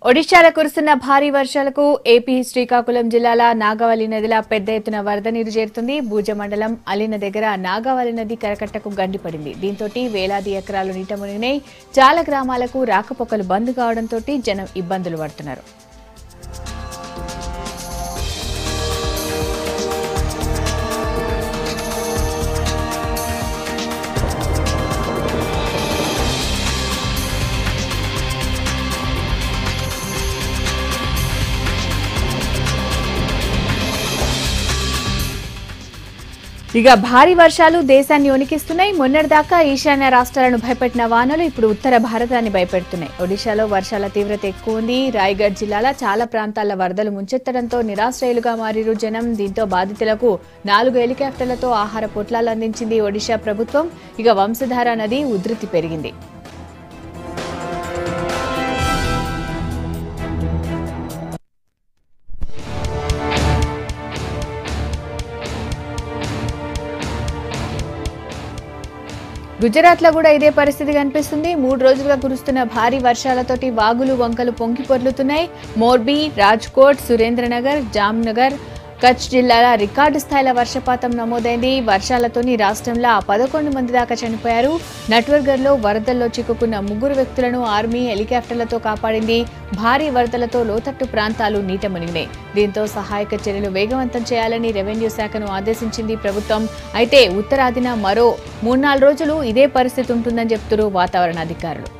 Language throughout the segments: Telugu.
ఒడిశాలో కురుస్తున్న భారీ వర్షాలకు ఏపీ శ్రీకాకుళం జిల్లాల నాగావళి నదిలో పెద్ద ఎత్తున వరద నీరు చేరుతుంది. భూజ మండలం అలిన దగ్గర నాగావళి నది కరకట్టకు గండిపడింది. దీంతో వేలాది ఎకరాలు నీట మునిగినాయి. చాలా గ్రామాలకు రాకపోకలు బంద్ కావడంతో జనం ఇబ్బందులు పడుతున్నారు. ఇక భారీ వర్షాలు దేశాన్ని వణికిస్తున్నాయి. మొన్నటిదాకా ఈశాన్య రాష్ట్రాలను భయపెట్టిన వానలు ఇప్పుడు ఉత్తర భారతాన్ని భయపెడుతున్నాయి. ఒడిశాలో వర్షాల తీవ్రత ఎక్కువ ఉంది. రాయగఢ్ జిల్లాలో చాలా ప్రాంతాల వరదలు ముంచెత్తడంతో నిరాశ్రయులుగా మారిరు జనం. దీంతో బాధితులకు 4 హెలికాప్టర్లతో ఆహార పొట్లాలు అందించింది ఒడిశా ప్రభుత్వం. ఇక వంశధార నది ఉధృతి పెరిగింది. గుజరాత్ లో కూడా ఇదే పరిస్థితి కనిపిస్తుంది. 3 రోజులుగా కురుస్తున్న భారీ వర్షాలతోటి వాగులు వంకలు పొంగి పొర్లుతున్నాయి. మోర్బీ, రాజ్కోట్, సురేంద్రనగర్, జామ్నగర్, కచ్ జిల్లాల రికార్డు స్థాయిల వర్షపాతం నమోదైంది. వర్షాలతోని రాష్ట్రంలో 11 మంది దాకా చనిపోయారు. నట్వర్గర్లో వరదల్లో చిక్కుకున్న 3 వ్యక్తులను ఆర్మీ హెలికాప్టర్లతో కాపాడింది. భారీ వరదలతో లోతట్టు ప్రాంతాలు నీట మునిగినాయి. దీంతో సహాయక చర్యలు వేగవంతం చేయాలని రెవెన్యూ శాఖను ఆదేశించింది ప్రభుత్వం. అయితే ఉత్తరాదిన మరో 3-4 రోజులు ఇదే పరిస్థితి ఉంటుందని చెప్తున్నారు వాతావరణ అధికారులు.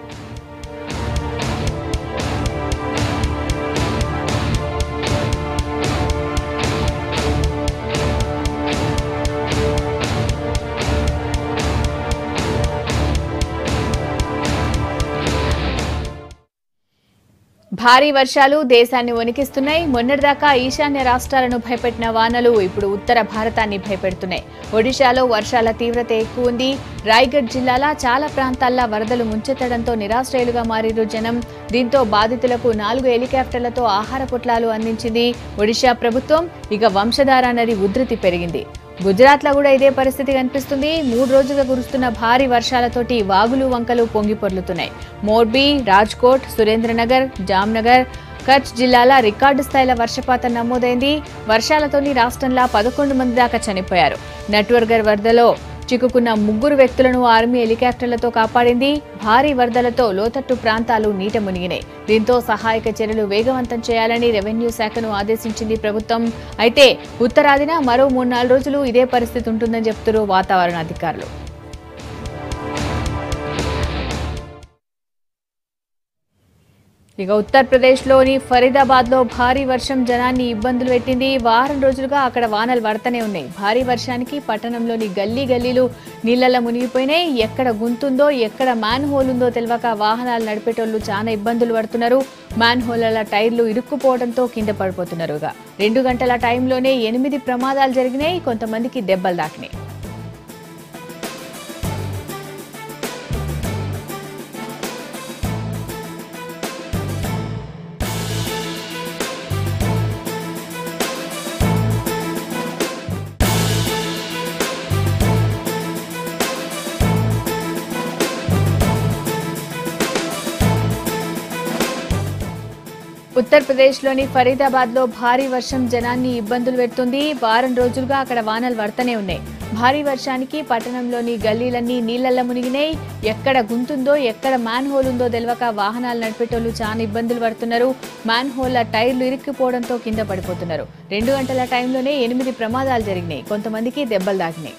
భారీ వర్షాలు దేశాన్ని వణికిస్తున్నాయి. మొన్నటిదాకా ఈశాన్య రాష్ట్రాలను భయపెట్టిన వానలు ఇప్పుడు ఉత్తర భారతాన్ని భయపెడుతున్నాయి. ఒడిశాలో వర్షాల తీవ్రత ఎక్కువ ఉంది. రాయగఢ్ జిల్లాలో చాలా ప్రాంతాల్లో వరదలు ముంచెత్తడంతో నిరాశ్రయులుగా మారిరు జనం. దీంతో బాధితులకు 4 హెలికాప్టర్లతో ఆహార పొట్లాలు అందించింది ఒడిశా ప్రభుత్వం. ఇక వంశధార నది ఉధృతి పెరిగింది. గుజరాత్ లో కూడా ఇదే పరిస్థితి కనిపిస్తుంది. 3 రోజులుగా కురుస్తున్న భారీ వర్షాలతోటి వాగులు వంకలు పొంగి పొర్లుతున్నాయి. మోర్బీ, రాజ్కోట్, సురేంద్రనగర్, జామ్నగర్, కచ్ జిల్లాల రికార్డు స్థాయిల వర్షపాతం నమోదైంది. వర్షాలతోని రాష్ట్రంలో 11 మంది దాకా చనిపోయారు. నట్వర్గర్ వరదలో చిక్కుకున్న 3 వ్యక్తులను ఆర్మీ హెలికాప్టర్లతో కాపాడింది. భారీ వరదలతో లోతట్టు ప్రాంతాలు నీట మునిగినాయి. దీంతో సహాయక చర్యలు వేగవంతం చేయాలని రెవెన్యూ శాఖను ఆదేశించింది ప్రభుత్వం. అయితే ఉత్తరాదిన మరో 3-4 రోజులు ఇదే పరిస్థితి ఉంటుందని చెప్తున్నారు వాతావరణ అధికారులు. ఇక ఉత్తరప్రదేశ్లోని ఫరీదాబాద్లో భారీ వర్షం జనాన్ని ఇబ్బందులు పెట్టింది. వారం రోజులుగా అక్కడ వానలు పడతానే ఉన్నాయి. భారీ వర్షానికి పట్టణంలోని గల్లీలు నీళ్లలో మునిగిపోయినాయి. ఎక్కడ గుంతుందో ఎక్కడ మ్యాన్ హోల్ ఉందో తెలియక వాహనాలు నడిపేటోళ్లు చాలా ఇబ్బందులు పడుతున్నారు. మ్యాన్ హోళ్ల టైర్లు ఇరుక్కుపోవడంతో కింద పడిపోతున్నారు. 2 గంటల టైంలోనే 8 ప్రమాదాలు జరిగినాయి. కొంతమందికి దెబ్బలు తాకినాయి. ఉత్తరప్రదేశ్లోని ఫరీదాబాద్లో భారీ వర్షం జనాన్ని ఇబ్బందులు పెడుతుంది. వారం రోజులుగా అక్కడ వానలు పడతానే ఉన్నాయి. భారీ వర్షానికి పట్టణంలోని గల్లీలన్నీ నీళ్లలో మునిగినాయి. ఎక్కడ గుంతుందో ఎక్కడ మ్యాన్ హోల్ ఉందో తెలియక వాహనాలు నడిపేటోళ్లు చాలా ఇబ్బందులు పడుతున్నారు. మ్యాన్ హోళ్ల టైర్లు ఇరుక్కుపోవడంతో కింద పడిపోతున్నారు. 2 గంటల టైంలోనే 8 ప్రమాదాలు జరిగినాయి. కొంతమందికి దెబ్బలు తాకినాయి.